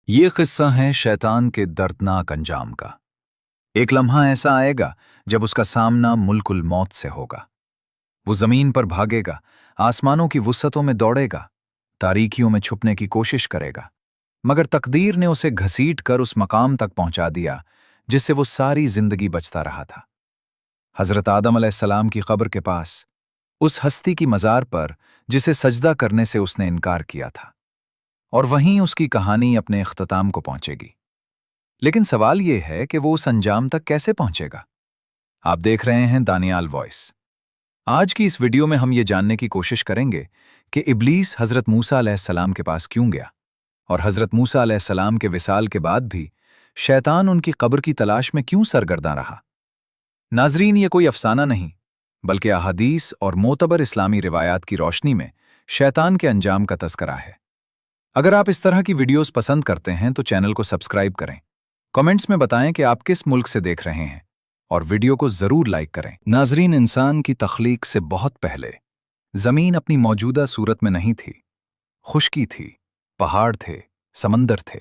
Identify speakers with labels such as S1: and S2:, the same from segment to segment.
S1: یہ قصہ ہے شیطان کے دردناک انجام کا۔ ایک لمحہ ایسا آئے گا جب اس کا سامنا ملک الموت سے ہوگا۔ وہ زمین پر بھاگے گا، آسمانوں کی وسعتوں میں دوڑے گا، تاریکیوں میں چھپنے کی کوشش کرے گا، مگر تقدیر نے اسے گھسیٹ کر اس مقام تک پہنچا دیا جس سے وہ ساری زندگی بچتا رہا تھا۔ حضرت آدم علیہ السلام کی قبر کے پاس، اس ہستی کی مزار پر جسے سجدہ کرنے سے اس نے انکار کیا تھا، اور وہیں اس کی کہانی اپنے اختتام کو پہنچے گی۔ لیکن سوال یہ ہے کہ وہ اس انجام تک کیسے پہنچے گا؟ آپ دیکھ رہے ہیں دانیال وائس۔ آج کی اس ویڈیو میں ہم یہ جاننے کی کوشش کریں گے کہ ابلیس حضرت موسیٰ علیہ السلام کے پاس کیوں گیا، اور حضرت موسیٰ علیہ السلام کے وصال کے بعد بھی شیطان ان کی قبر کی تلاش میں کیوں سرگرداں رہا۔ ناظرین، یہ کوئی افسانہ نہیں، بلکہ احادیث اور معتبر اسلامی روایات کی روشنی میں شیطان کے انجام کا تذکرہ ہے۔ اگر آپ اس طرح کی ویڈیوز پسند کرتے ہیں تو چینل کو سبسکرائب کریں، کمنٹس میں بتائیں کہ آپ کس ملک سے دیکھ رہے ہیں، اور ویڈیو کو ضرور لائک کریں۔ ناظرین، انسان کی تخلیق سے بہت پہلے زمین اپنی موجودہ صورت میں نہیں تھی۔ خشکی تھی، پہاڑ تھے، سمندر تھے،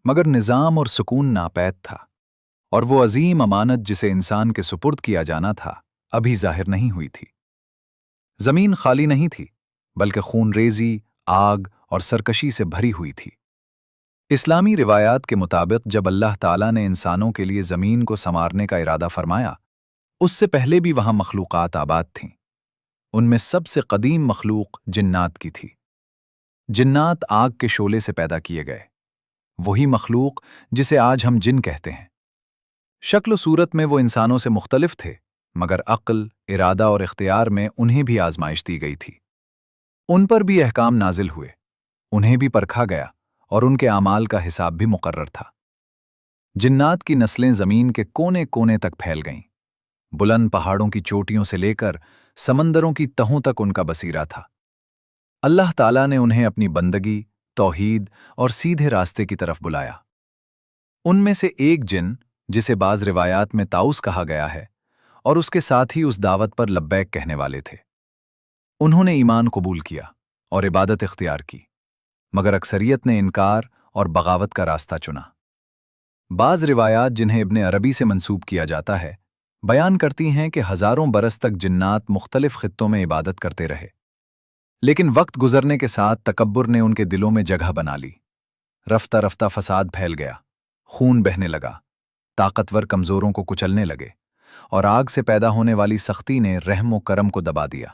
S1: مگر نظام اور سکون ناپید تھا، اور وہ عظیم امانت جسے انسان کے سپرد کیا جانا تھا ابھی ظاہر نہیں ہوئی تھی۔ زمین خالی نہیں تھی، بلکہ خون ریزی، آگ اور سرکشی سے بھری ہوئی تھی۔ اسلامی روایات کے مطابق جب اللہ تعالیٰ نے انسانوں کے لیے زمین کو سنوارنے کا ارادہ فرمایا، اس سے پہلے بھی وہاں مخلوقات آباد تھیں۔ ان میں سب سے قدیم مخلوق جنات کی تھی۔ جنات آگ کے شعلے سے پیدا کیے گئے، وہی مخلوق جسے آج ہم جن کہتے ہیں۔ شکل و صورت میں وہ انسانوں سے مختلف تھے، مگر عقل، ارادہ اور اختیار میں انہیں بھی آزمائش دی گئی تھی۔ ان پر بھی احکام نازل ہوئے، انہیں بھی پرکھا گیا، اور ان کے اعمال کا حساب بھی مقرر تھا۔ جنات کی نسلیں زمین کے کونے کونے تک پھیل گئیں۔ بلند پہاڑوں کی چوٹیوں سے لے کر سمندروں کی تہوں تک ان کا بسیرا تھا۔ اللہ تعالیٰ نے انہیں اپنی بندگی، توحید اور سیدھے راستے کی طرف بلایا۔ ان میں سے ایک جن، جسے بعض روایات میں طاؤس کہا گیا ہے، اور اس کے ساتھ ہی اس دعوت پر لبیک کہنے والے تھے۔ انہوں نے ایمان قبول کیا اور عبادت اختیار کی، مگر اکثریت نے انکار اور بغاوت کا راستہ چنا۔ بعض روایات جنہیں ابن عربی سے منسوب کیا جاتا ہے، بیان کرتی ہیں کہ ہزاروں برس تک جنات مختلف خطوں میں عبادت کرتے رہے، لیکن وقت گزرنے کے ساتھ تکبر نے ان کے دلوں میں جگہ بنا لی۔ رفتہ رفتہ فساد پھیل گیا، خون بہنے لگا، طاقتور کمزوروں کو کچلنے لگے، اور آگ سے پیدا ہونے والی سختی نے رحم و کرم کو دبا دیا۔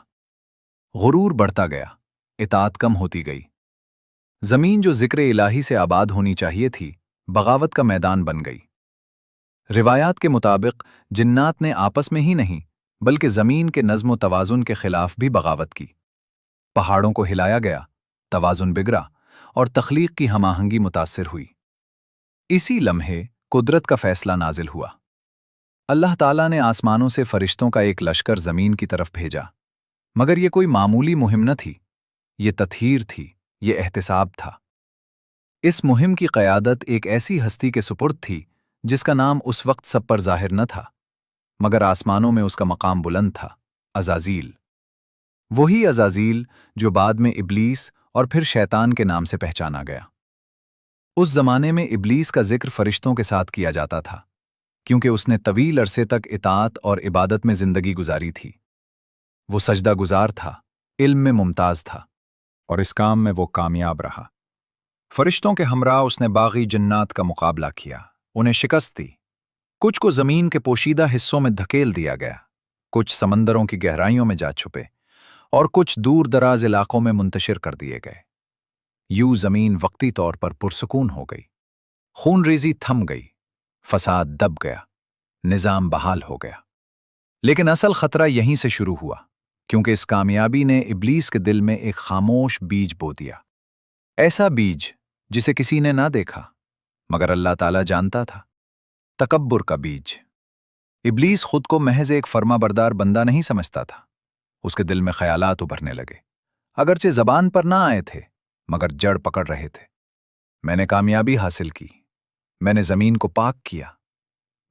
S1: غرور بڑھتا گیا، اطاعت کم ہوتی گئی۔ زمین جو ذکر الہی سے آباد ہونی چاہیے تھی، بغاوت کا میدان بن گئی۔ روایات کے مطابق جنات نے آپس میں ہی نہیں، بلکہ زمین کے نظم و توازن کے خلاف بھی بغاوت کی۔ پہاڑوں کو ہلایا گیا، توازن بگڑا، اور تخلیق کی ہم آہنگی متاثر ہوئی۔ اسی لمحے قدرت کا فیصلہ نازل ہوا۔ اللہ تعالیٰ نے آسمانوں سے فرشتوں کا ایک لشکر زمین کی طرف بھیجا، مگر یہ کوئی معمولی مہم نہ تھی، یہ تطہیر تھی، یہ احتساب تھا۔ اس مہم کی قیادت ایک ایسی ہستی کے سپرد تھی جس کا نام اس وقت سب پر ظاہر نہ تھا، مگر آسمانوں میں اس کا مقام بلند تھا، عزازیل۔ وہی عزازیل جو بعد میں ابلیس اور پھر شیطان کے نام سے پہچانا گیا۔ اس زمانے میں ابلیس کا ذکر فرشتوں کے ساتھ کیا جاتا تھا، کیونکہ اس نے طویل عرصے تک اطاعت اور عبادت میں زندگی گزاری تھی۔ وہ سجدہ گزار تھا، علم میں ممتاز تھا، اور اس کام میں وہ کامیاب رہا۔ فرشتوں کے ہمراہ اس نے باغی جنات کا مقابلہ کیا، انہیں شکست دی۔ کچھ کو زمین کے پوشیدہ حصوں میں دھکیل دیا گیا، کچھ سمندروں کی گہرائیوں میں جا چھپے، اور کچھ دور دراز علاقوں میں منتشر کر دیے گئے۔ یوں زمین وقتی طور پر پرسکون ہو گئی، خون ریزی تھم گئی، فساد دب گیا، نظام بحال ہو گیا۔ لیکن اصل خطرہ یہیں سے شروع ہوا، کیونکہ اس کامیابی نے ابلیس کے دل میں ایک خاموش بیج بو دیا۔ ایسا بیج جسے کسی نے نہ دیکھا، مگر اللہ تعالیٰ جانتا تھا۔ تکبر کا بیج۔ ابلیس خود کو محض ایک فرما بردار بندہ نہیں سمجھتا تھا۔ اس کے دل میں خیالات ابھرنے لگے، اگرچہ زبان پر نہ آئے تھے، مگر جڑ پکڑ رہے تھے۔ میں نے کامیابی حاصل کی، میں نے زمین کو پاک کیا،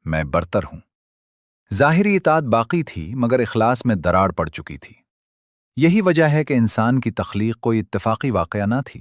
S1: میں برتر ہوں۔ ظاہری اطاعت باقی تھی، مگر اخلاص میں دراڑ پڑ چکی تھی۔ یہی وجہ ہے کہ انسان کی تخلیق کوئی اتفاقی واقعہ نہ تھی۔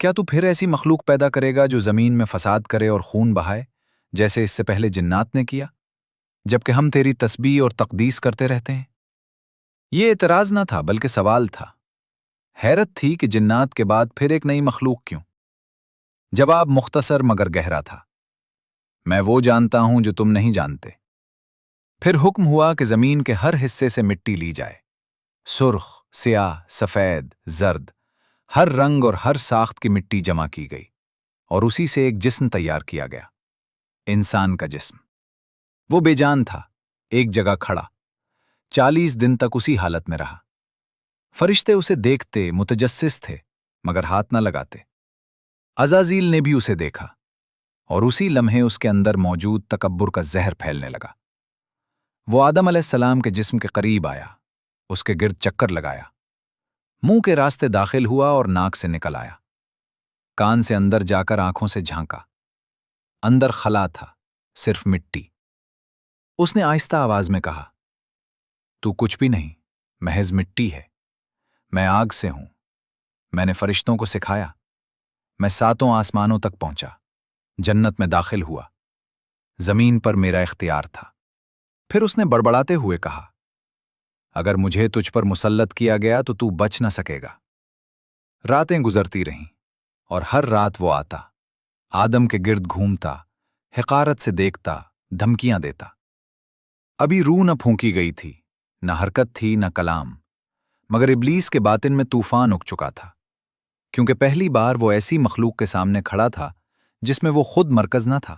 S1: کیا تو پھر ایسی مخلوق پیدا کرے گا جو زمین میں فساد کرے اور خون بہائے، جیسے اس سے پہلے جنات نے کیا، جبکہ ہم تیری تسبیح اور تقدیس کرتے رہتے ہیں؟ یہ اعتراض نہ تھا بلکہ سوال تھا۔ حیرت تھی کہ جنات کے بعد پھر ایک نئی مخلوق کیوں؟ جواب مختصر مگر گہرا تھا: میں وہ جانتا ہوں جو تم نہیں جانتے۔ پھر حکم ہوا کہ زمین کے ہر حصے سے مٹی لی جائے، سرخ، سیاہ، سفید، زرد، ہر رنگ اور ہر ساخت کی مٹی جمع کی گئی، اور اسی سے ایک جسم تیار کیا گیا، انسان کا جسم۔ وہ بے جان تھا، ایک جگہ کھڑا، 40 دن تک اسی حالت میں رہا۔ فرشتے اسے دیکھتے، متجسس تھے، مگر ہاتھ نہ لگاتے۔ عزازیل نے بھی اسے دیکھا، اور اسی لمحے اس کے اندر موجود تکبر کا زہر پھیلنے لگا۔ وہ آدم علیہ السلام کے جسم کے قریب آیا، اس کے گرد چکر لگایا، منہ کے راستے داخل ہوا اور ناک سے نکل آیا، کان سے اندر جا کر آنکھوں سے جھانکا۔ اندر خلا تھا، صرف مٹی۔ اس نے آہستہ آواز میں کہا: تو کچھ بھی نہیں، محض مٹی ہے۔ میں آگ سے ہوں، میں نے فرشتوں کو سکھایا، میں 7 آسمانوں تک پہنچا، جنت میں داخل ہوا، زمین پر میرا اختیار تھا۔ پھر اس نے بڑبڑاتے ہوئے کہا: اگر مجھے تجھ پر مسلط کیا گیا تو بچ نہ سکے گا۔ راتیں گزرتی رہیں، اور ہر رات وہ آتا، آدم کے گرد گھومتا، حقارت سے دیکھتا، دھمکیاں دیتا۔ ابھی روح نہ پھونکی گئی تھی، نہ حرکت تھی، نہ کلام، مگر ابلیس کے باطن میں طوفان اٹھ چکا تھا، کیونکہ پہلی بار وہ ایسی مخلوق کے سامنے کھڑا تھا جس میں وہ خود مرکز نہ تھا۔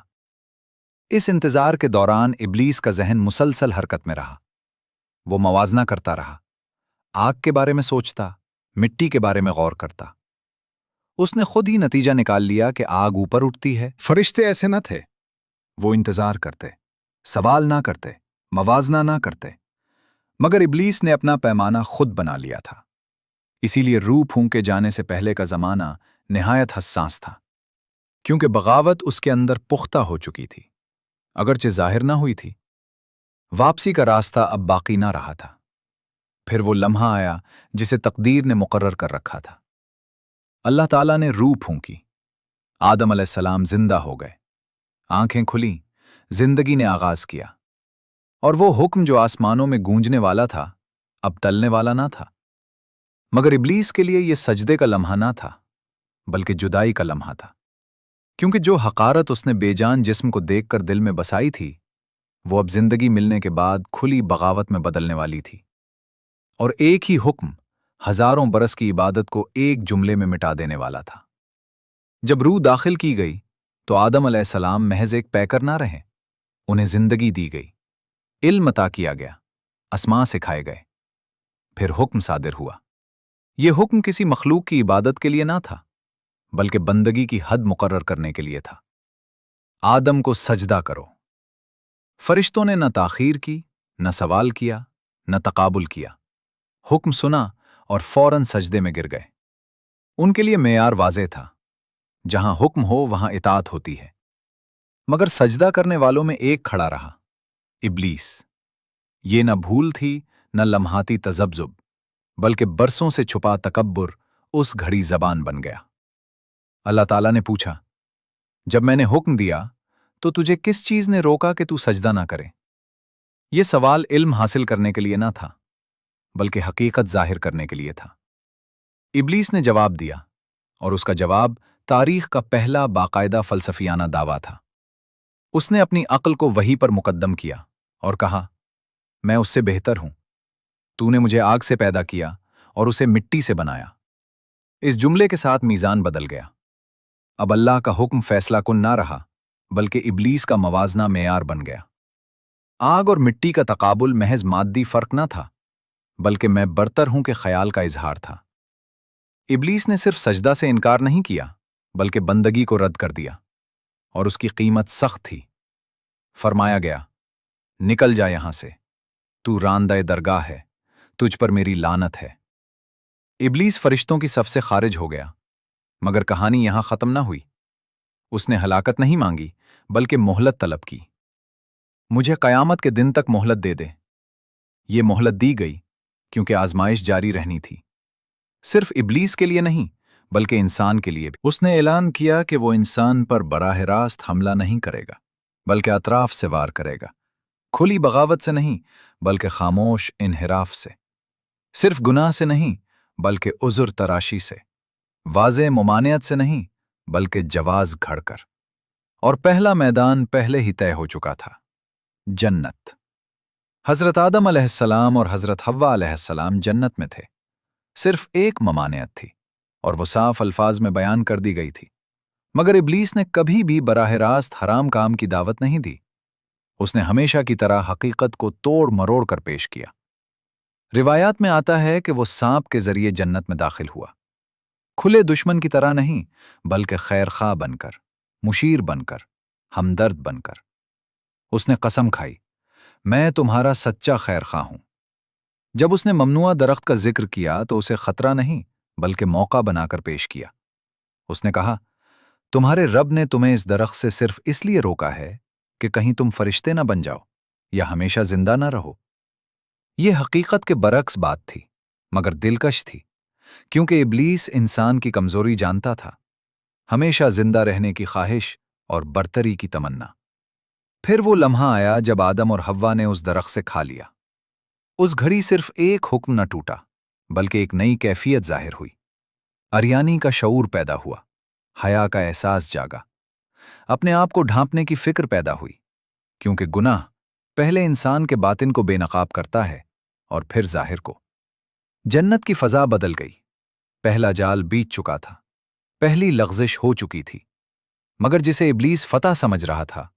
S1: اس انتظار کے دوران ابلیس کا ذہن مسلسل حرکت میں رہا۔ وہ موازنہ کرتا رہا، آگ کے بارے میں سوچتا، مٹی کے بارے میں غور کرتا۔ اس نے خود ہی نتیجہ نکال لیا کہ آگ اوپر اٹھتی ہے۔ فرشتے ایسے نہ تھے، وہ انتظار کرتے، سوال نہ کرتے، موازنہ نہ کرتے، مگر ابلیس نے اپنا پیمانہ خود بنا لیا تھا۔ اسی لیے روح پھونکے جانے سے پہلے کا زمانہ نہایت حساس تھا، کیونکہ بغاوت اس کے اندر پختہ ہو چکی تھی، اگرچہ ظاہر نہ ہوئی تھی۔ واپسی کا راستہ اب باقی نہ رہا تھا۔ پھر وہ لمحہ آیا جسے تقدیر نے مقرر کر رکھا تھا۔ اللہ تعالیٰ نے روح پھونکی، آدم علیہ السلام زندہ ہو گئے، آنکھیں کھلیں، زندگی نے آغاز کیا، اور وہ حکم جو آسمانوں میں گونجنے والا تھا اب ٹلنے والا نہ تھا۔ مگر ابلیس کے لیے یہ سجدے کا لمحہ نہ تھا، بلکہ جدائی کا لمحہ تھا، کیونکہ جو حقارت اس نے بے جان جسم کو دیکھ کر دل میں بسائی تھی، وہ اب زندگی ملنے کے بعد کھلی بغاوت میں بدلنے والی تھی، اور ایک ہی حکم ہزاروں برس کی عبادت کو ایک جملے میں مٹا دینے والا تھا۔ جب روح داخل کی گئی تو آدم علیہ السلام محض ایک پیکر نہ رہے، انہیں زندگی دی گئی، علم عطا کیا گیا، اسماء سکھائے گئے۔ پھر حکم صادر ہوا۔ یہ حکم کسی مخلوق کی عبادت کے لیے نہ تھا، بلکہ بندگی کی حد مقرر کرنے کے لیے تھا۔ آدم کو سجدہ کرو۔ فرشتوں نے نہ تاخیر کی، نہ سوال کیا، نہ تقابل کیا۔ حکم سنا اور فوراً سجدے میں گر گئے۔ ان کے لیے معیار واضح تھا، جہاں حکم ہو وہاں اطاعت ہوتی ہے۔ مگر سجدہ کرنے والوں میں ایک کھڑا رہا، ابلیس۔ یہ نہ بھول تھی، نہ لمحاتی تذبذب، بلکہ برسوں سے چھپا تکبر اس گھڑی زبان بن گیا۔ اللہ تعالیٰ نے پوچھا: جب میں نے حکم دیا تو تجھے کس چیز نے روکا کہ تو سجدہ نہ کرے؟ یہ سوال علم حاصل کرنے کے لیے نہ تھا، بلکہ حقیقت ظاہر کرنے کے لیے تھا۔ ابلیس نے جواب دیا، اور اس کا جواب تاریخ کا پہلا باقاعدہ فلسفیانہ دعویٰ تھا۔ اس نے اپنی عقل کو وحی پر مقدم کیا اور کہا: میں اس سے بہتر ہوں، تو نے مجھے آگ سے پیدا کیا اور اسے مٹی سے بنایا۔ اس جملے کے ساتھ میزان بدل گیا۔ اب اللہ کا حکم فیصلہ کن نہ رہا، بلکہ ابلیس کا موازنہ معیار بن گیا۔ آگ اور مٹی کا تقابل محض مادی فرق نہ تھا، بلکہ میں برتر ہوں کے خیال کا اظہار تھا۔ ابلیس نے صرف سجدہ سے انکار نہیں کیا، بلکہ بندگی کو رد کر دیا، اور اس کی قیمت سخت تھی۔ فرمایا گیا: نکل جا یہاں سے، تو راندہ درگاہ ہے، تجھ پر میری لعنت ہے۔ ابلیس فرشتوں کی صف سے خارج ہو گیا، مگر کہانی یہاں ختم نہ ہوئی۔ اس نے ہلاکت نہیں مانگی، بلکہ مہلت طلب کی۔ مجھے قیامت کے دن تک مہلت دے دے۔ یہ مہلت دی گئی کیونکہ آزمائش جاری رہنی تھی، صرف ابلیس کے لیے نہیں بلکہ انسان کے لیے بھی۔ اس نے اعلان کیا کہ وہ انسان پر براہ راست حملہ نہیں کرے گا، بلکہ اطراف سے وار کرے گا، کھلی بغاوت سے نہیں بلکہ خاموش انحراف سے، صرف گناہ سے نہیں بلکہ عذر تراشی سے، واضح ممانعت سے نہیں بلکہ جواز گھڑ کر۔ اور پہلا میدان پہلے ہی طے ہو چکا تھا، جنت۔ حضرت آدم علیہ السلام اور حضرت حوا علیہ السلام جنت میں تھے، صرف ایک ممانعت تھی اور وہ صاف الفاظ میں بیان کر دی گئی تھی، مگر ابلیس نے کبھی بھی براہ راست حرام کام کی دعوت نہیں دی۔ اس نے ہمیشہ کی طرح حقیقت کو توڑ مروڑ کر پیش کیا۔ روایات میں آتا ہے کہ وہ سانپ کے ذریعے جنت میں داخل ہوا، کھلے دشمن کی طرح نہیں بلکہ خیر خواہ بن کر، مشیر بن کر، ہمدرد بن کر۔ اس نے قسم کھائی، میں تمہارا سچا خیر خواہ ہوں۔ جب اس نے ممنوعہ درخت کا ذکر کیا تو اسے خطرہ نہیں بلکہ موقع بنا کر پیش کیا۔ اس نے کہا، تمہارے رب نے تمہیں اس درخت سے صرف اس لیے روکا ہے کہ کہیں تم فرشتے نہ بن جاؤ یا ہمیشہ زندہ نہ رہو۔ یہ حقیقت کے برعکس بات تھی، مگر دلکش تھی، کیونکہ ابلیس انسان کی کمزوری جانتا تھا، ہمیشہ زندہ رہنے کی خواہش اور برتری کی تمنا۔ پھر وہ لمحہ آیا جب آدم اور حوا نے اس درخت سے کھا لیا۔ اس گھڑی صرف ایک حکم نہ ٹوٹا بلکہ ایک نئی کیفیت ظاہر ہوئی، اریانی کا شعور پیدا ہوا، حیا کا احساس جاگا، اپنے آپ کو ڈھانپنے کی فکر پیدا ہوئی، کیونکہ گناہ پہلے انسان کے باطن کو بے نقاب کرتا ہے اور پھر ظاہر کو۔ جنت کی فضا بدل گئی، پہلا جال بیت چکا تھا، پہلی لغزش ہو چکی تھی، مگر جسے ابلیس فتح سمجھ رہا تھا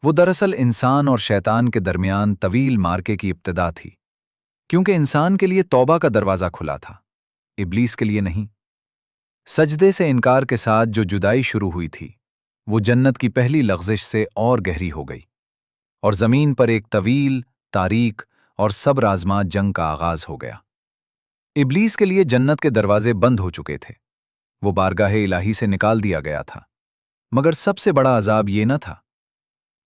S1: وہ دراصل انسان اور شیطان کے درمیان طویل مارکے کی ابتدا تھی، کیونکہ انسان کے لیے توبہ کا دروازہ کھلا تھا، ابلیس کے لیے نہیں۔ سجدے سے انکار کے ساتھ جو جدائی شروع ہوئی تھی وہ جنت کی پہلی لغزش سے اور گہری ہو گئی، اور زمین پر ایک طویل، تاریک اور صبر آزما جنگ کا آغاز ہو گیا۔ ابلیس کے لیے جنت کے دروازے بند ہو چکے تھے، وہ بارگاہ الہی سے نکال دیا گیا تھا، مگر سب سے بڑا عذاب یہ نہ تھا۔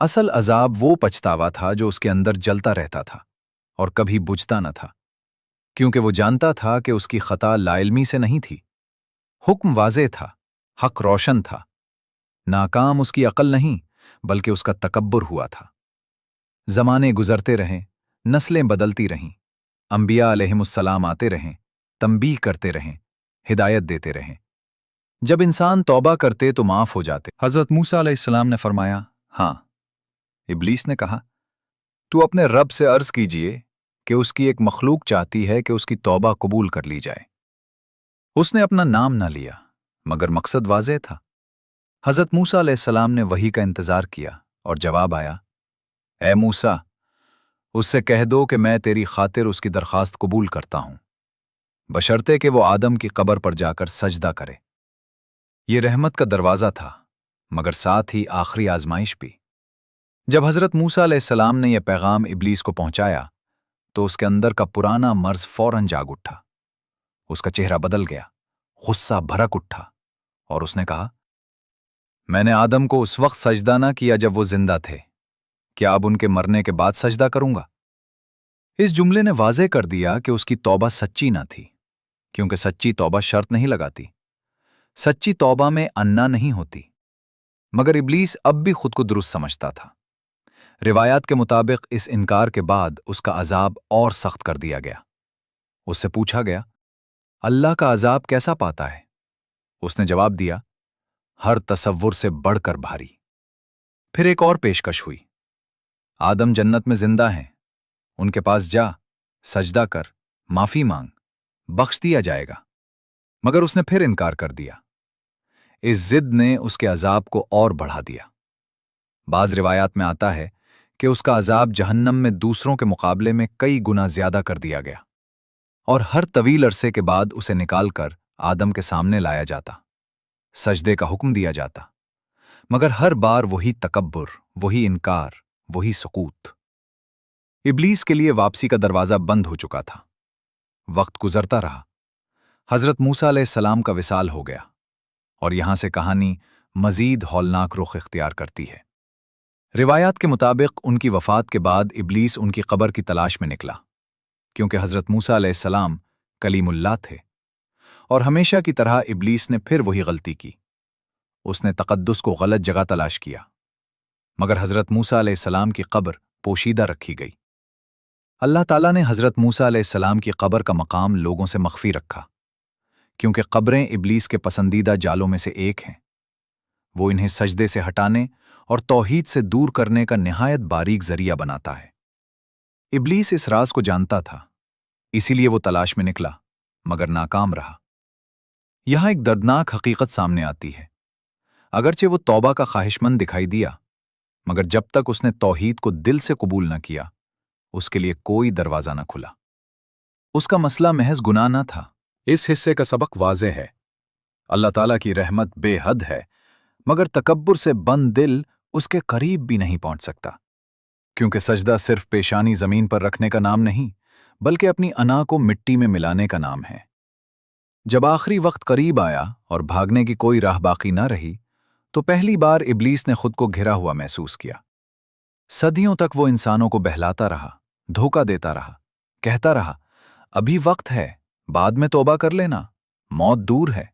S1: اصل عذاب وہ پچھتاوا تھا جو اس کے اندر جلتا رہتا تھا اور کبھی بجھتا نہ تھا، کیونکہ وہ جانتا تھا کہ اس کی خطا لا علمی سے نہیں تھی۔ حکم واضح تھا، حق روشن تھا، ناکام اس کی عقل نہیں بلکہ اس کا تکبر ہوا تھا۔ زمانے گزرتے رہیں، نسلیں بدلتی رہیں، انبیاء علیہم السلام آتے رہیں، تنبیہ کرتے رہیں، ہدایت دیتے رہیں۔ جب انسان توبہ کرتے تو معاف ہو جاتے۔ حضرت موسیٰ علیہ السلام نے فرمایا، ہاں۔ ابلیس نے کہا، تو اپنے رب سے عرض کیجئے کہ اس کی ایک مخلوق چاہتی ہے کہ اس کی توبہ قبول کر لی جائے۔ اس نے اپنا نام نہ لیا، مگر مقصد واضح تھا۔ حضرت موسیٰ علیہ السلام نے وحی کا انتظار کیا اور جواب آیا، اے موسیٰ، اس سے کہہ دو کہ میں تیری خاطر اس کی درخواست قبول کرتا ہوں، بشرطے کہ وہ آدم کی قبر پر جا کر سجدہ کرے۔ یہ رحمت کا دروازہ تھا، مگر ساتھ ہی آخری آزمائش بھی۔ جب حضرت موسیٰ علیہ السلام نے یہ پیغام ابلیس کو پہنچایا تو اس کے اندر کا پرانا مرض فوراً جاگ اٹھا، اس کا چہرہ بدل گیا، غصہ بھڑک اٹھا، اور اس نے کہا، میں نے آدم کو اس وقت سجدہ نہ کیا جب وہ زندہ تھے، کیا اب ان کے مرنے کے بعد سجدہ کروں گا؟ اس جملے نے واضح کر دیا کہ اس کی توبہ سچی نہ تھی، کیونکہ سچی توبہ شرط نہیں لگاتی، سچی توبہ میں انا نہیں ہوتی۔ مگر ابلیس اب بھی خود کو درست سمجھتا تھا۔ روایات کے مطابق اس انکار کے بعد اس کا عذاب اور سخت کر دیا گیا۔ اس سے پوچھا گیا، اللہ کا عذاب کیسا پاتا ہے؟ اس نے جواب دیا، ہر تصور سے بڑھ کر بھاری۔ پھر ایک اور پیشکش ہوئی، آدم جنت میں زندہ ہیں، ان کے پاس جا، سجدہ کر، معافی مانگ، بخش دیا جائے گا۔ مگر اس نے پھر انکار کر دیا۔ اس ضد نے اس کے عذاب کو اور بڑھا دیا۔ بعض روایات میں آتا ہے کہ اس کا عذاب جہنم میں دوسروں کے مقابلے میں کئی گنا زیادہ کر دیا گیا، اور ہر طویل عرصے کے بعد اسے نکال کر آدم کے سامنے لایا جاتا، سجدے کا حکم دیا جاتا، مگر ہر بار وہی تکبر، وہی انکار، وہی سقوط۔ ابلیس کے لیے واپسی کا دروازہ بند ہو چکا تھا۔ وقت گزرتا رہا، حضرت موسیٰ علیہ السلام کا وصال ہو گیا، اور یہاں سے کہانی مزید ہولناک رخ اختیار کرتی ہے۔ روایات کے مطابق ان کی وفات کے بعد ابلیس ان کی قبر کی تلاش میں نکلا، کیونکہ حضرت موسیٰ علیہ السلام کلیم اللہ تھے۔ اور ہمیشہ کی طرح ابلیس نے پھر وہی غلطی کی۔ اس نے تقدس کو غلط جگہ تلاش کیا، مگر حضرت موسیٰ علیہ السلام کی قبر پوشیدہ رکھی گئی۔ اللہ تعالیٰ نے حضرت موسیٰ علیہ السلام کی قبر کا مقام لوگوں سے مخفی رکھا، کیونکہ قبریں ابلیس کے پسندیدہ جالوں میں سے ایک ہیں۔ وہ انہیں سجدے سے ہٹانے اور توحید سے دور کرنے کا نہایت باریک ذریعہ بناتا ہے۔ ابلیس اس راز کو جانتا تھا، اسی لیے وہ تلاش میں نکلا، مگر ناکام رہا۔ یہاں ایک دردناک حقیقت سامنے آتی ہے۔ اگرچہ وہ توبہ کا خواہش مند دکھائی دیا، مگر جب تک اس نے توحید کو دل سے قبول نہ کیا، اس کے لیے کوئی دروازہ نہ کھلا۔ اس کا مسئلہ محض گناہ نہ تھا۔ اس حصے کا سبق واضح ہے۔ اللہ تعالیٰ کی رحمت بے حد ہے، مگر تکبر سے بند دل اس کے قریب بھی نہیں پہنچ سکتا، کیونکہ سجدہ صرف پیشانی زمین پر رکھنے کا نام نہیں، بلکہ اپنی انا کو مٹی میں ملانے کا نام ہے۔ جب آخری وقت قریب آیا اور بھاگنے کی کوئی راہ باقی نہ رہی، تو پہلی بار ابلیس نے خود کو گھرا ہوا محسوس کیا۔ صدیوں تک وہ انسانوں کو بہلاتا رہا، دھوکہ دیتا رہا، کہتا رہا، ابھی وقت ہے، بعد میں توبہ کر لینا، موت دور ہے۔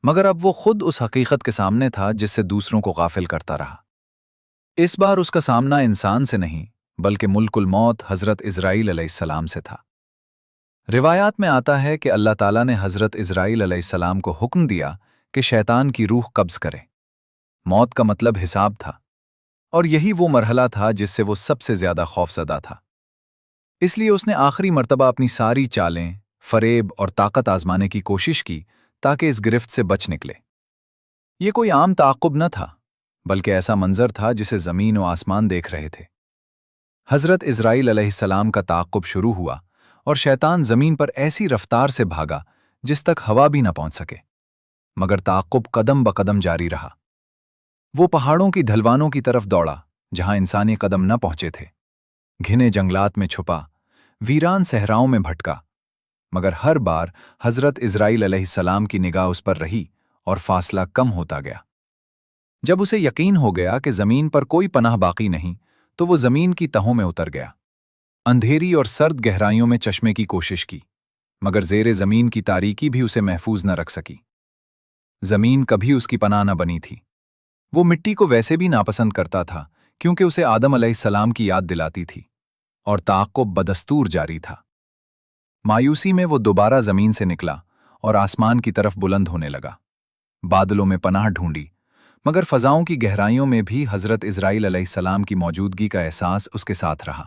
S1: مگر اب وہ خود اس حقیقت کے سامنے تھا جس سے دوسروں کو غافل کرتا رہا۔ اس بار اس کا سامنا انسان سے نہیں، بلکہ ملک الموت حضرت اسرائیل علیہ السلام سے تھا۔ روایات میں آتا ہے کہ اللہ تعالیٰ نے حضرت اسرائیل علیہ السلام کو حکم دیا کہ شیطان کی روح قبض کرے۔ موت کا مطلب حساب تھا، اور یہی وہ مرحلہ تھا جس سے وہ سب سے زیادہ خوفزدہ تھا۔ اس لیے اس نے آخری مرتبہ اپنی ساری چالیں، فریب اور طاقت آزمانے کی کوشش کی تاکہ اس گرفت سے بچ نکلے۔ یہ کوئی عام تعاقب نہ تھا، بلکہ ایسا منظر تھا جسے زمین و آسمان دیکھ رہے تھے۔ حضرت اسرائیل علیہ السلام کا تعاقب شروع ہوا اور شیطان زمین پر ایسی رفتار سے بھاگا جس تک ہوا بھی نہ پہنچ سکے، مگر تعاقب قدم بقدم جاری رہا۔ وہ پہاڑوں کی ڈھلوانوں کی طرف دوڑا جہاں انسانی قدم نہ پہنچے تھے، گھنے جنگلات میں چھپا، ویران صحراؤں میں بھٹکا، مگر ہر بار حضرت اسرائیل علیہ السلام کی نگاہ اس پر رہی اور فاصلہ کم ہوتا گیا۔ جب اسے یقین ہو گیا کہ زمین پر کوئی پناہ باقی نہیں، تو وہ زمین کی تہوں میں اتر گیا۔ اندھیری اور سرد گہرائیوں میں چشمے کی کوشش کی، مگر زیر زمین کی تاریکی بھی اسے محفوظ نہ رکھ سکی۔ زمین کبھی اس کی پناہ نہ بنی تھی۔ وہ مٹی کو ویسے بھی ناپسند کرتا تھا کیونکہ اسے آدم علیہ السلام کی یاد دلاتی تھی، اور تعاقب بدستور جاری تھا۔ مایوسی میں وہ دوبارہ زمین سے نکلا اور آسمان کی طرف بلند ہونے لگا۔ بادلوں میں پناہ ڈھونڈی، مگر فضاؤں کی گہرائیوں میں بھی حضرت اسرائیل علیہ السلام کی موجودگی کا احساس اس کے ساتھ رہا۔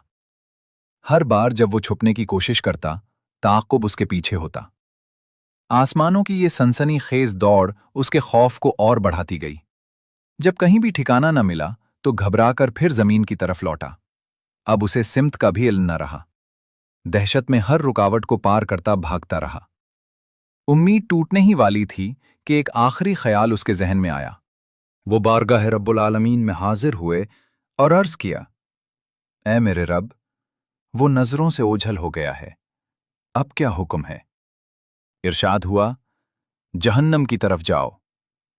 S1: ہر بار جب وہ چھپنے کی کوشش کرتا، تعاقب اس کے پیچھے ہوتا۔ آسمانوں کی یہ سنسنی خیز دوڑ اس کے خوف کو اور بڑھاتی گئی۔ جب کہیں بھی ٹھکانہ نہ ملا تو گھبرا کر پھر زمین کی طرف لوٹا۔ اب اسے سمت کا بھی علم نہ رہا۔ دہشت میں ہر رکاوٹ کو پار کرتا بھاگتا رہا۔ امید ٹوٹنے ہی والی تھی کہ ایک آخری خیال اس کے ذہن میں آیا۔ وہ بارگاہ رب العالمین میں حاضر ہوئے اور عرض کیا، اے میرے رب، وہ نظروں سے اوجھل ہو گیا ہے، اب کیا حکم ہے؟ ارشاد ہوا، جہنم کی طرف جاؤ،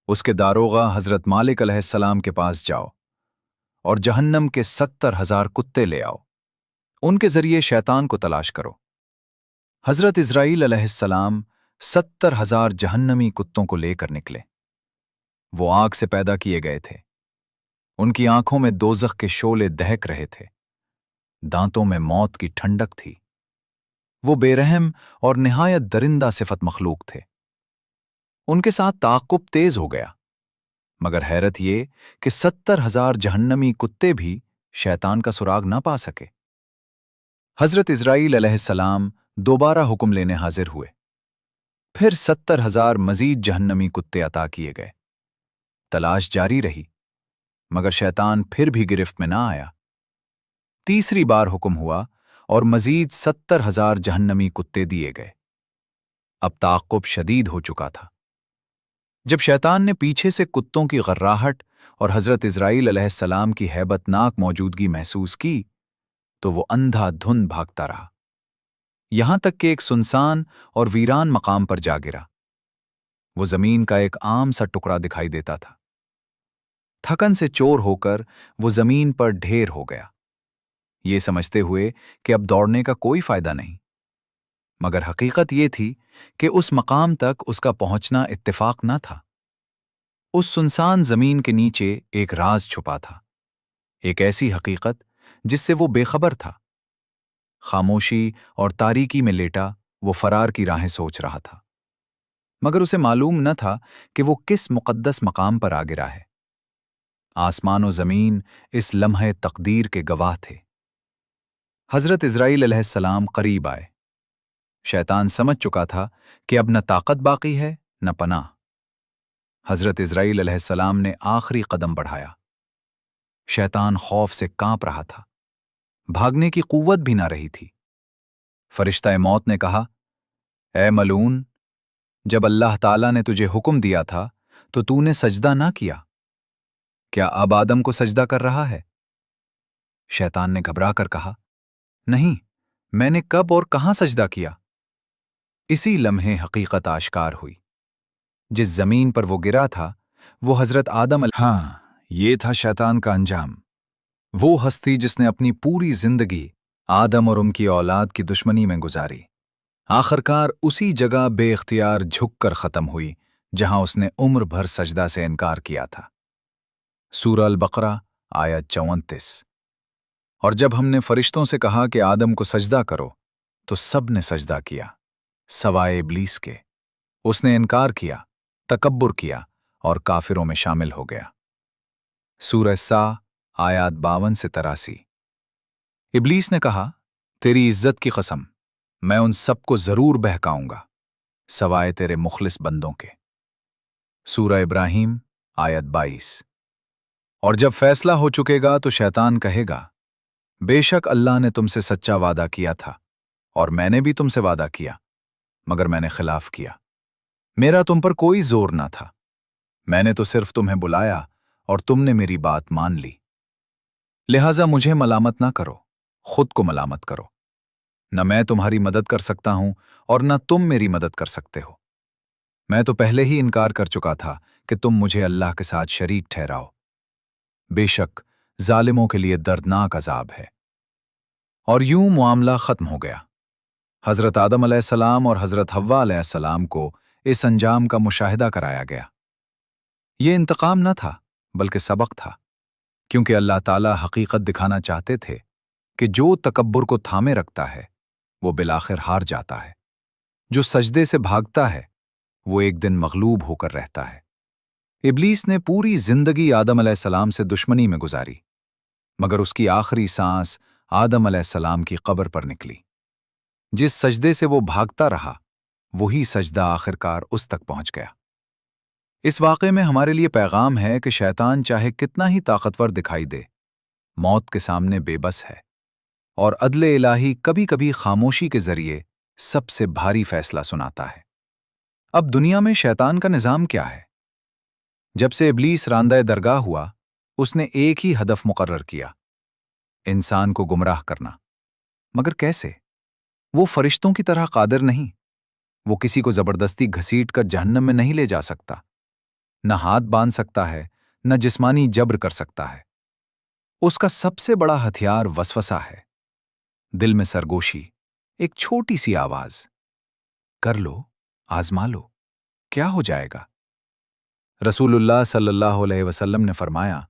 S1: اس کے داروغہ حضرت مالک علیہ السلام کے پاس جاؤ، اور جہنم کے 70,000 کتے لے آؤ، ان کے ذریعے شیطان کو تلاش کرو۔ حضرت اسرائیل علیہ السلام 70,000 جہنمی کتوں کو لے کر نکلے۔ وہ آگ سے پیدا کیے گئے تھے، ان کی آنکھوں میں دوزخ کے شعلے دہک رہے تھے، دانتوں میں موت کی ٹھنڈک تھی۔ وہ بے رحم اور نہایت درندہ صفت مخلوق تھے۔ ان کے ساتھ تعاقب تیز ہو گیا، مگر حیرت یہ کہ 70,000 جہنمی کتے بھی شیطان کا سراغ نہ پا سکے۔ حضرت اسرائیل علیہ السلام دوبارہ حکم لینے حاضر ہوئے۔ پھر 70,000 مزید جہنمی کتے عطا کیے گئے۔ تلاش جاری رہی، مگر شیطان پھر بھی گرفت میں نہ آیا۔ تیسری بار حکم ہوا اور مزید 70,000 جہنمی کتے دیے گئے۔ اب تعاقب شدید ہو چکا تھا۔ جب شیطان نے پیچھے سے کتوں کی غراہٹ اور حضرت اسرائیل علیہ السلام کی ہیبت ناک موجودگی محسوس کی، تو وہ اندھا دھند بھاگتا رہا، یہاں تک کہ ایک سنسان اور ویران مقام پر جا گرا۔ وہ زمین کا ایک عام سا ٹکڑا دکھائی دیتا تھا۔ تھکن سے چور ہو کر وہ زمین پر ڈھیر ہو گیا، یہ سمجھتے ہوئے کہ اب دوڑنے کا کوئی فائدہ نہیں۔ مگر حقیقت یہ تھی کہ اس مقام تک اس کا پہنچنا اتفاق نہ تھا۔ اس سنسان زمین کے نیچے ایک راز چھپا تھا، ایک ایسی حقیقت جس سے وہ بے خبر تھا۔ خاموشی اور تاریکی میں لیٹا وہ فرار کی راہیں سوچ رہا تھا، مگر اسے معلوم نہ تھا کہ وہ کس مقدس مقام پر آ گرا ہے۔ آسمان و زمین اس لمحے تقدیر کے گواہ تھے۔ حضرت اسرائیل علیہ السلام قریب آئے۔ شیطان سمجھ چکا تھا کہ اب نہ طاقت باقی ہے نہ پناہ۔ حضرت اسرائیل علیہ السلام نے آخری قدم بڑھایا۔ شیطان خوف سے کانپ رہا تھا، بھاگنے کی قوت بھی نہ رہی تھی۔ فرشتہ موت نے کہا، اے ملعون، جب اللہ تعالیٰ نے تجھے حکم دیا تھا تو تو نے سجدہ نہ کیا، کیا اب آدم کو سجدہ کر رہا ہے؟ شیطان نے گھبرا کر کہا، نہیں، میں نے کب اور کہاں سجدہ کیا؟ اسی لمحے حقیقت آشکار ہوئی۔ جس زمین پر وہ گرا تھا وہ حضرت آدم ہاں، یہ تھا شیطان کا انجام۔ وہ ہستی جس نے اپنی پوری زندگی آدم اور ان کی اولاد کی دشمنی میں گزاری، آخرکار اسی جگہ بے اختیار جھک کر ختم ہوئی جہاں اس نے عمر بھر سجدہ سے انکار کیا تھا۔ سورہ البقرہ آیت 34۔ اور جب ہم نے فرشتوں سے کہا کہ آدم کو سجدہ کرو تو سب نے سجدہ کیا سوائے ابلیس کے۔ اس نے انکار کیا، تکبر کیا اور کافروں میں شامل ہو گیا۔ سورہ سا آیات 52 سے 83۔ ابلیس نے کہا، تیری عزت کی قسم، میں ان سب کو ضرور بہکاؤں گا سوائے تیرے مخلص بندوں کے۔ سورہ ابراہیم آیت 22۔ اور جب فیصلہ ہو چکے گا تو شیطان کہے گا، بے شک اللہ نے تم سے سچا وعدہ کیا تھا اور میں نے بھی تم سے وعدہ کیا، مگر میں نے خلاف کیا۔ میرا تم پر کوئی زور نہ تھا، میں نے تو صرف تمہیں بلایا اور تم نے میری بات مان لی۔ لہٰذا مجھے ملامت نہ کرو، خود کو ملامت کرو۔ نہ میں تمہاری مدد کر سکتا ہوں اور نہ تم میری مدد کر سکتے ہو۔ میں تو پہلے ہی انکار کر چکا تھا کہ تم مجھے اللہ کے ساتھ شریک ٹھہراؤ۔ بے شک ظالموں کے لیے دردناک عذاب ہے۔ اور یوں معاملہ ختم ہو گیا۔ حضرت آدم علیہ السلام اور حضرت حوا علیہ السلام کو اس انجام کا مشاہدہ کرایا گیا۔ یہ انتقام نہ تھا بلکہ سبق تھا، کیونکہ اللہ تعالیٰ حقیقت دکھانا چاہتے تھے کہ جو تکبر کو تھامے رکھتا ہے وہ بالآخر ہار جاتا ہے، جو سجدے سے بھاگتا ہے وہ ایک دن مغلوب ہو کر رہتا ہے۔ ابلیس نے پوری زندگی آدم علیہ السلام سے دشمنی میں گزاری، مگر اس کی آخری سانس آدم علیہ السلام کی قبر پر نکلی۔ جس سجدے سے وہ بھاگتا رہا وہی سجدہ آخرکار اس تک پہنچ گیا۔ اس واقعے میں ہمارے لیے پیغام ہے کہ شیطان چاہے کتنا ہی طاقتور دکھائی دے، موت کے سامنے بے بس ہے، اور عدل الہی کبھی کبھی خاموشی کے ذریعے سب سے بھاری فیصلہ سناتا ہے۔ اب دنیا میں شیطان کا نظام کیا ہے؟ جب سے ابلیس راندہ درگاہ ہوا، اس نے ایک ہی ہدف مقرر کیا، انسان کو گمراہ کرنا۔ مگر کیسے؟ وہ فرشتوں کی طرح قادر نہیں، وہ کسی کو زبردستی گھسیٹ کر جہنم میں نہیں لے جا سکتا، نہ ہاتھ باندھ سکتا ہے، نہ جسمانی جبر کر سکتا ہے۔ اس کا سب سے بڑا ہتھیار وسوسہ ہے، دل میں سرگوشی، ایک چھوٹی سی آواز، کر لو، آزما لو، کیا ہو جائے گا؟ رسول اللہ صلی اللہ علیہ وسلم نے فرمایا،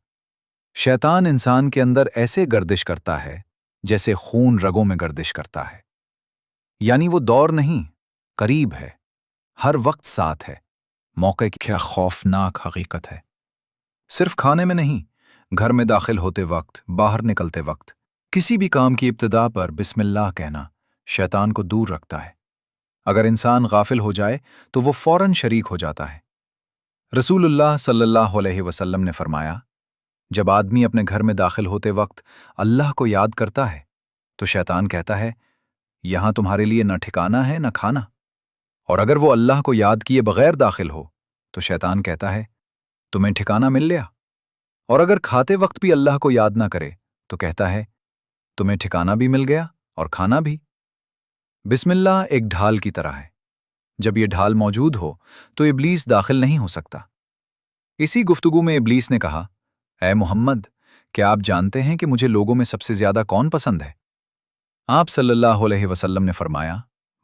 S1: شیطان انسان کے اندر ایسے گردش کرتا ہے جیسے خون رگوں میں گردش کرتا ہے، یعنی وہ دور نہیں، قریب ہے، ہر وقت ساتھ ہے۔ موقع کی کیا خوفناک حقیقت ہے۔ صرف کھانے میں نہیں، گھر میں داخل ہوتے وقت، باہر نکلتے وقت، کسی بھی کام کی ابتدا پر بسم اللہ کہنا شیطان کو دور رکھتا ہے۔ اگر انسان غافل ہو جائے تو وہ فوراً شریک ہو جاتا ہے۔ رسول اللہ صلی اللہ علیہ وسلم نے فرمایا، جب آدمی اپنے گھر میں داخل ہوتے وقت اللہ کو یاد کرتا ہے تو شیطان کہتا ہے، یہاں تمہارے لیے نہ ٹھکانہ ہے نہ کھانا۔ اور اگر وہ اللہ کو یاد کیے بغیر داخل ہو تو شیطان کہتا ہے، تمہیں ٹھکانہ مل لیا۔ اور اگر کھاتے وقت بھی اللہ کو یاد نہ کرے تو کہتا ہے، تمہیں ٹھکانہ بھی مل گیا اور کھانا بھی۔ بسم اللہ ایک ڈھال کی طرح ہے، جب یہ ڈھال موجود ہو تو ابلیس داخل نہیں ہو سکتا۔ اسی گفتگو میں ابلیس نے کہا، اے محمد، کیا آپ جانتے ہیں کہ مجھے لوگوں میں سب سے زیادہ کون پسند ہے؟ آپ صلی اللہ علیہ وسلم نے فرمایا،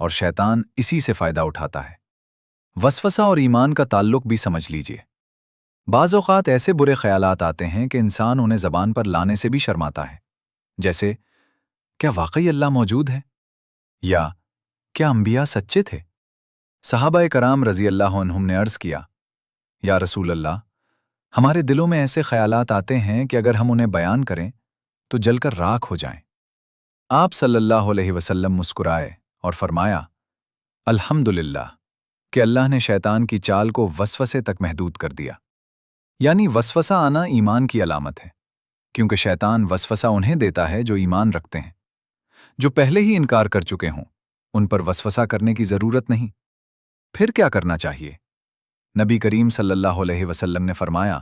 S1: اور شیطان اسی سے فائدہ اٹھاتا ہے۔ وسوسہ اور ایمان کا تعلق بھی سمجھ لیجئے۔ بعض اوقات ایسے برے خیالات آتے ہیں کہ انسان انہیں زبان پر لانے سے بھی شرماتا ہے، جیسے کیا واقعی اللہ موجود ہے؟ یا کیا انبیاء سچے تھے؟ صحابہ کرام رضی اللہ عنہم نے عرض کیا، یا رسول اللہ، ہمارے دلوں میں ایسے خیالات آتے ہیں کہ اگر ہم انہیں بیان کریں تو جل کر راکھ ہو جائیں۔ آپ صلی اللہ علیہ وسلم مسکرائے اور فرمایا، الحمدللہ کہ اللہ نے شیطان کی چال کو وسوسے تک محدود کر دیا۔ یعنی وسوسہ آنا ایمان کی علامت ہے، کیونکہ شیطان وسوسہ انہیں دیتا ہے جو ایمان رکھتے ہیں۔ جو پہلے ہی انکار کر چکے ہوں ان پر وسوسہ کرنے کی ضرورت نہیں۔ پھر کیا کرنا چاہیے؟ نبی کریم صلی اللہ علیہ وسلم نے فرمایا،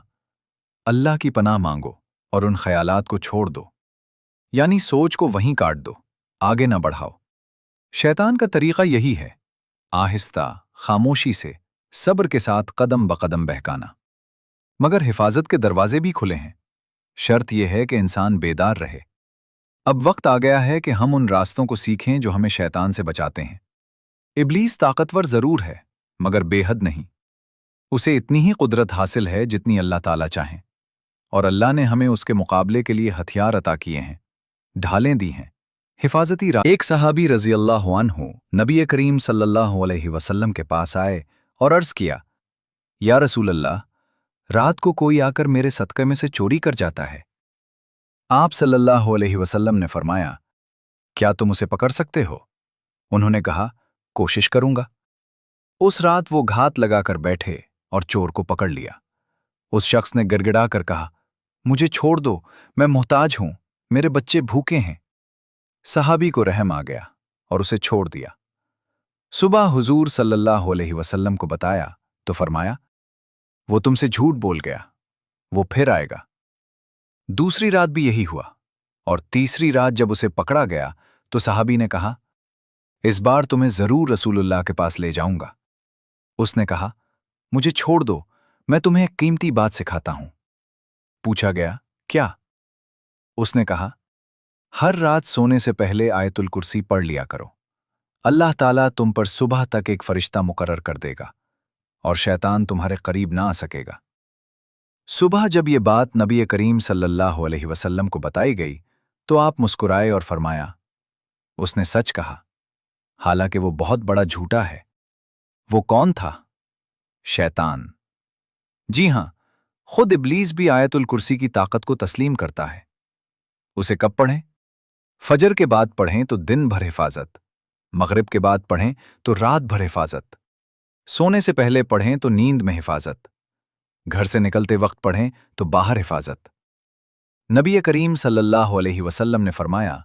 S1: اللہ کی پناہ مانگو اور ان خیالات کو چھوڑ دو، یعنی سوچ کو وہیں کاٹ دو، آگے نہ بڑھاؤ۔ شیطان کا طریقہ یہی ہے، آہستہ، خاموشی سے، صبر کے ساتھ قدم بقدم بہکانا۔ مگر حفاظت کے دروازے بھی کھلے ہیں، شرط یہ ہے کہ انسان بیدار رہے۔ اب وقت آ گیا ہے کہ ہم ان راستوں کو سیکھیں جو ہمیں شیطان سے بچاتے ہیں۔ ابلیس طاقتور ضرور ہے، مگر بے حد نہیں۔ اسے اتنی ہی قدرت حاصل ہے جتنی اللہ تعالیٰ چاہیں، اور اللہ نے ہمیں اس کے مقابلے کے لیے ہتھیار عطا کیے ہیں، ڈھالیں دی ہیں، حفاظتی ایک صحابی رضی اللہ عنہ نبی کریم صلی اللہ علیہ وسلم کے پاس آئے اور عرض کیا، یا رسول اللہ، رات کو کوئی آ کر میرے صدقے میں سے چوری کر جاتا ہے۔ آپ صلی اللہ علیہ وسلم نے فرمایا، کیا تم اسے پکڑ سکتے ہو؟ انہوں نے کہا، کوشش کروں گا۔ اس رات وہ گھات لگا کر بیٹھے اور چور کو پکڑ لیا۔ اس شخص نے گڑگڑا کر کہا، مجھے چھوڑ دو، میں محتاج ہوں، میرے بچے بھوکے ہیں۔ صحابی کو رحم آ گیا اور اسے چھوڑ دیا۔ صبح حضور صلی اللہ علیہ وسلم کو بتایا تو فرمایا، وہ تم سے جھوٹ بول گیا، وہ پھر آئے گا۔ دوسری رات بھی یہی ہوا، اور تیسری رات جب اسے پکڑا گیا تو صحابی نے کہا، اس بار تمہیں ضرور رسول اللہ کے پاس لے جاؤں گا۔ اس نے کہا، مجھے چھوڑ دو، میں تمہیں ایک قیمتی بات سکھاتا ہوں۔ پوچھا گیا، کیا؟ اس نے کہا، ہر رات سونے سے پہلے آیت الکرسی پڑھ لیا کرو، اللہ تعالیٰ تم پر صبح تک ایک فرشتہ مقرر کر دے گا اور شیطان تمہارے قریب نہ آ سکے گا۔ صبح جب یہ بات نبی کریم صلی اللہ علیہ وسلم کو بتائی گئی تو آپ مسکرائے اور فرمایا، اس نے سچ کہا، حالانکہ وہ بہت بڑا جھوٹا ہے۔ وہ کون تھا؟ شیطان۔ جی ہاں، خود ابلیس بھی آیت الکرسی کی طاقت کو تسلیم کرتا ہے۔ اسے کب پڑھیں؟ فجر کے بعد پڑھیں تو دن بھر حفاظت، مغرب کے بعد پڑھیں تو رات بھر حفاظت، سونے سے پہلے پڑھیں تو نیند میں حفاظت، گھر سے نکلتے وقت پڑھیں تو باہر حفاظت۔ نبی کریم صلی اللہ علیہ وسلم نے فرمایا،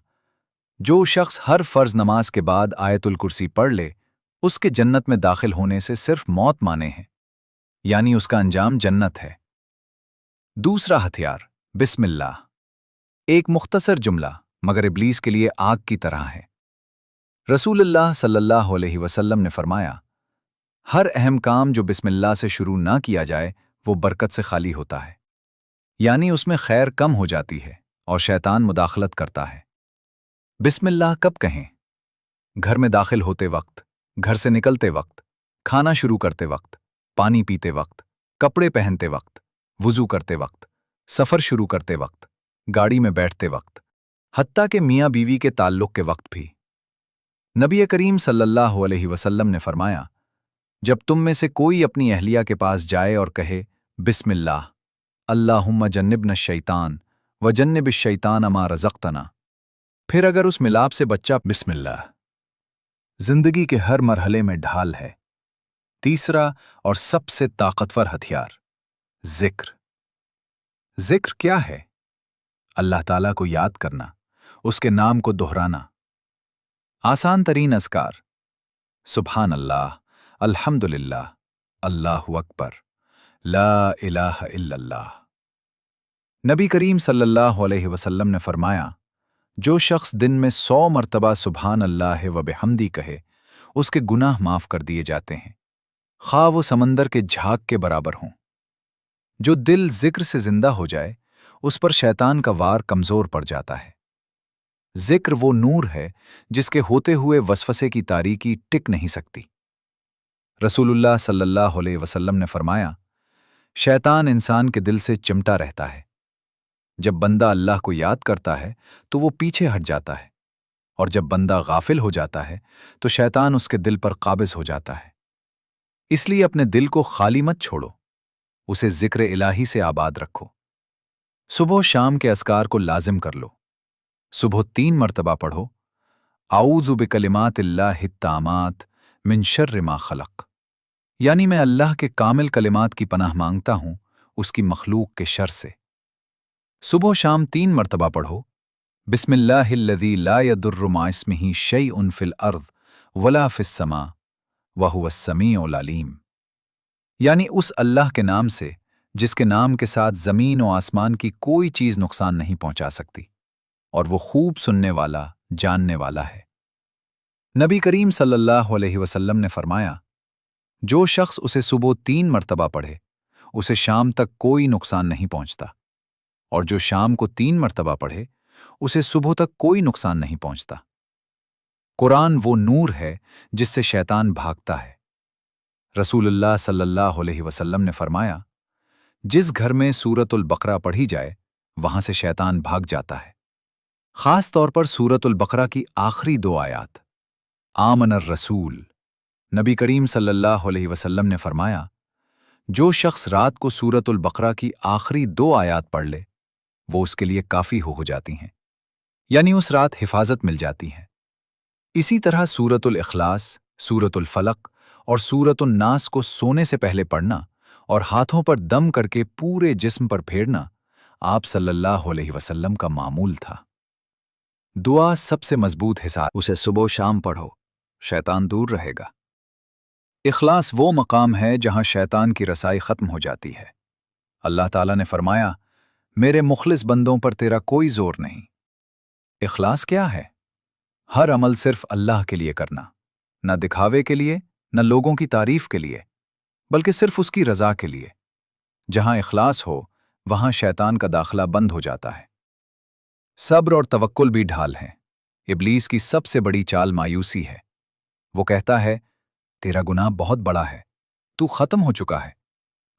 S1: جو شخص ہر فرض نماز کے بعد آیت الکرسی پڑھ لے، اس کے جنت میں داخل ہونے سے صرف موت مانے ہیں، یعنی اس کا انجام جنت ہے۔ دوسرا ہتھیار، بسم اللہ۔ ایک مختصر جملہ مگر ابلیس کے لیے آگ کی طرح ہے۔ رسول اللہ صلی اللہ علیہ وسلم نے فرمایا، ہر اہم کام جو بسم اللہ سے شروع نہ کیا جائے وہ برکت سے خالی ہوتا ہے، یعنی اس میں خیر کم ہو جاتی ہے اور شیطان مداخلت کرتا ہے۔ بسم اللہ کب کہیں؟ گھر میں داخل ہوتے وقت، گھر سے نکلتے وقت، کھانا شروع کرتے وقت، پانی پیتے وقت، کپڑے پہنتے وقت، وضو کرتے وقت، سفر شروع کرتے وقت، گاڑی میں بیٹھتے وقت، حتیٰ کہ میاں بیوی کے تعلق کے وقت بھی۔ نبی کریم صلی اللہ علیہ وسلم نے فرمایا، جب تم میں سے کوئی اپنی اہلیہ کے پاس جائے اور کہے، بسم اللہ، اللہم جنبنا الشیطان وجنب الشیطان ما رزقتنا، پھر اگر اس ملاپ سے بچہ بسم اللہ، زندگی کے ہر مرحلے میں ڈھال ہے۔ تیسرا اور سب سے طاقتور ہتھیار، ذکر۔ ذکر کیا ہے؟ اللہ تعالیٰ کو یاد کرنا، اس کے نام کو دہرانا۔ آسان ترین اذکار، سبحان اللہ، الحمدللہ، اللہ اکبر، لا الہ الا اللہ۔ نبی کریم صلی اللہ علیہ وسلم نے فرمایا، جو شخص دن میں 100 مرتبہ سبحان اللہ و بحمدی کہے، اس کے گناہ معاف کر دیے جاتے ہیں، خواہ وہ سمندر کے جھاگ کے برابر ہوں۔ جو دل ذکر سے زندہ ہو جائے، اس پر شیطان کا وار کمزور پڑ جاتا ہے۔ ذکر وہ نور ہے جس کے ہوتے ہوئے وسوسے کی تاریکی ٹک نہیں سکتی۔ رسول اللہ صلی اللہ علیہ وسلم نے فرمایا، شیطان انسان کے دل سے چمٹا رہتا ہے۔ جب بندہ اللہ کو یاد کرتا ہے تو وہ پیچھے ہٹ جاتا ہے، اور جب بندہ غافل ہو جاتا ہے تو شیطان اس کے دل پر قابض ہو جاتا ہے۔ اس لیے اپنے دل کو خالی مت چھوڑو، اسے ذکر الہی سے آباد رکھو۔ صبح و شام کے اذکار کو لازم کر لو۔ صبح 3 مرتبہ پڑھو، اعوذ بکلمات اللہ التامات من شر ما خلق، یعنی میں اللہ کے کامل کلمات کی پناہ مانگتا ہوں اس کی مخلوق کے شر سے۔ صبح و شام 3 مرتبہ پڑھو، بسم اللہ الذی لا یضر مع اسمہ شیء فی الارض ولا فی السماء وہو السمیع العلیم، یعنی اس اللہ کے نام سے جس کے نام کے ساتھ زمین و آسمان کی کوئی چیز نقصان نہیں پہنچا سکتی، اور وہ خوب سننے والا، جاننے والا ہے۔ نبی کریم صلی اللہ علیہ وسلم نے فرمایا، جو شخص اسے صبح 3 مرتبہ پڑھے اسے شام تک کوئی نقصان نہیں پہنچتا، اور جو شام کو 3 مرتبہ پڑھے اسے صبح تک کوئی نقصان نہیں پہنچتا۔ قرآن وہ نور ہے جس سے شیطان بھاگتا ہے۔ رسول اللہ صلی اللہ علیہ وسلم نے فرمایا، جس گھر میں سورۃ البقرہ پڑھی جائے وہاں سے شیطان بھاگ جاتا ہے۔ خاص طور پر سورۃ البقرہ کی آخری 2 آیات، آمن الرسول۔ نبی کریم صلی اللہ علیہ وسلم نے فرمایا، جو شخص رات کو سورۃ البقرہ کی آخری 2 آیات پڑھ لے وہ اس کے لیے کافی ہو جاتی ہیں، یعنی اس رات حفاظت مل جاتی ہے۔ اسی طرح سورۃ الاخلاص، سورۃ الفلق اور سورۃ الناس کو سونے سے پہلے پڑھنا اور ہاتھوں پر دم کر کے پورے جسم پر پھیرنا آپ صلی اللہ علیہ وسلم کا معمول تھا۔ دعا سب سے مضبوط حصہ، اسے صبح و شام پڑھو، شیطان دور رہے گا۔ اخلاص وہ مقام ہے جہاں شیطان کی رسائی ختم ہو جاتی ہے۔ اللہ تعالیٰ نے فرمایا، میرے مخلص بندوں پر تیرا کوئی زور نہیں۔ اخلاص کیا ہے؟ ہر عمل صرف اللہ کے لیے کرنا، نہ دکھاوے کے لیے، نہ لوگوں کی تعریف کے لیے، بلکہ صرف اس کی رضا کے لیے۔ جہاں اخلاص ہو وہاں شیطان کا داخلہ بند ہو جاتا ہے۔ صبر اور توکل بھی ڈھال ہیں۔ ابلیس کی سب سے بڑی چال مایوسی ہے۔ وہ کہتا ہے، تیرا گناہ بہت بڑا ہے، تو ختم ہو چکا ہے،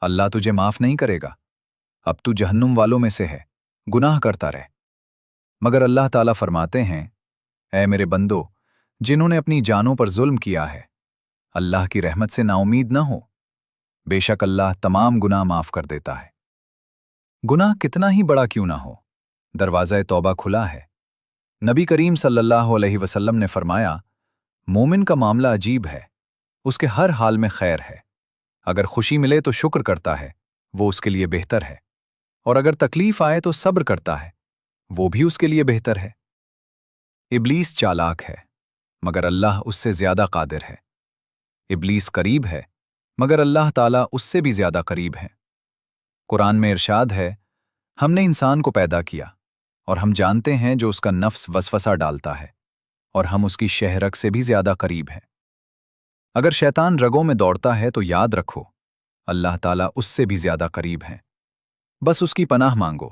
S1: اللہ تجھے معاف نہیں کرے گا، اب تو جہنم والوں میں سے ہے، گناہ کرتا رہ۔ مگر اللہ تعالیٰ فرماتے ہیں، اے میرے بندو، جنہوں نے اپنی جانوں پر ظلم کیا ہے، اللہ کی رحمت سے نا امید نہ ہو، بے شک اللہ تمام گناہ معاف کر دیتا ہے۔ گناہ کتنا ہی بڑا کیوں نہ ہو، دروازہ توبہ کھلا ہے۔ نبی کریم صلی اللہ علیہ وسلم نے فرمایا، مومن کا معاملہ عجیب ہے، اس کے ہر حال میں خیر ہے۔ اگر خوشی ملے تو شکر کرتا ہے، وہ اس کے لیے بہتر ہے، اور اگر تکلیف آئے تو صبر کرتا ہے، وہ بھی اس کے لیے بہتر ہے۔ ابلیس چالاک ہے، مگر اللہ اس سے زیادہ قادر ہے۔ ابلیس قریب ہے، مگر اللہ تعالیٰ اس سے بھی زیادہ قریب ہے۔ قرآن میں ارشاد ہے، ہم نے انسان کو پیدا کیا اور ہم جانتے ہیں جو اس کا نفس وسوسہ ڈالتا ہے، اور ہم اس کی شہ رگ سے بھی زیادہ قریب ہیں۔ اگر شیطان رگوں میں دوڑتا ہے تو یاد رکھو، اللہ تعالیٰ اس سے بھی زیادہ قریب ہیں۔ بس اس کی پناہ مانگو،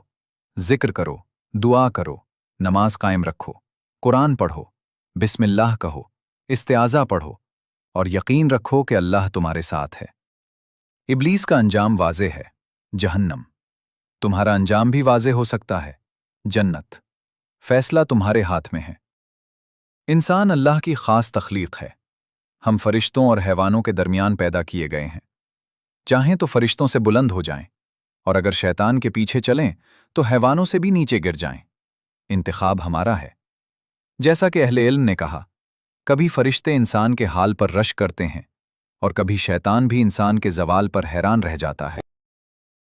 S1: ذکر کرو، دعا کرو، نماز قائم رکھو، قرآن پڑھو، بسم اللہ کہو، استعاذہ پڑھو، اور یقین رکھو کہ اللہ تمہارے ساتھ ہے۔ ابلیس کا انجام واضح ہے، جہنم۔ تمہارا انجام بھی واضح ہو سکتا ہے، جنت۔ فیصلہ تمہارے ہاتھ میں ہے۔ انسان اللہ کی خاص تخلیق ہے۔ ہم فرشتوں اور حیوانوں کے درمیان پیدا کیے گئے ہیں۔ چاہیں تو فرشتوں سے بلند ہو جائیں، اور اگر شیطان کے پیچھے چلیں تو حیوانوں سے بھی نیچے گر جائیں۔ انتخاب ہمارا ہے۔ جیسا کہ اہل علم نے کہا، کبھی فرشتے انسان کے حال پر رشک کرتے ہیں، اور کبھی شیطان بھی انسان کے زوال پر حیران رہ جاتا ہے۔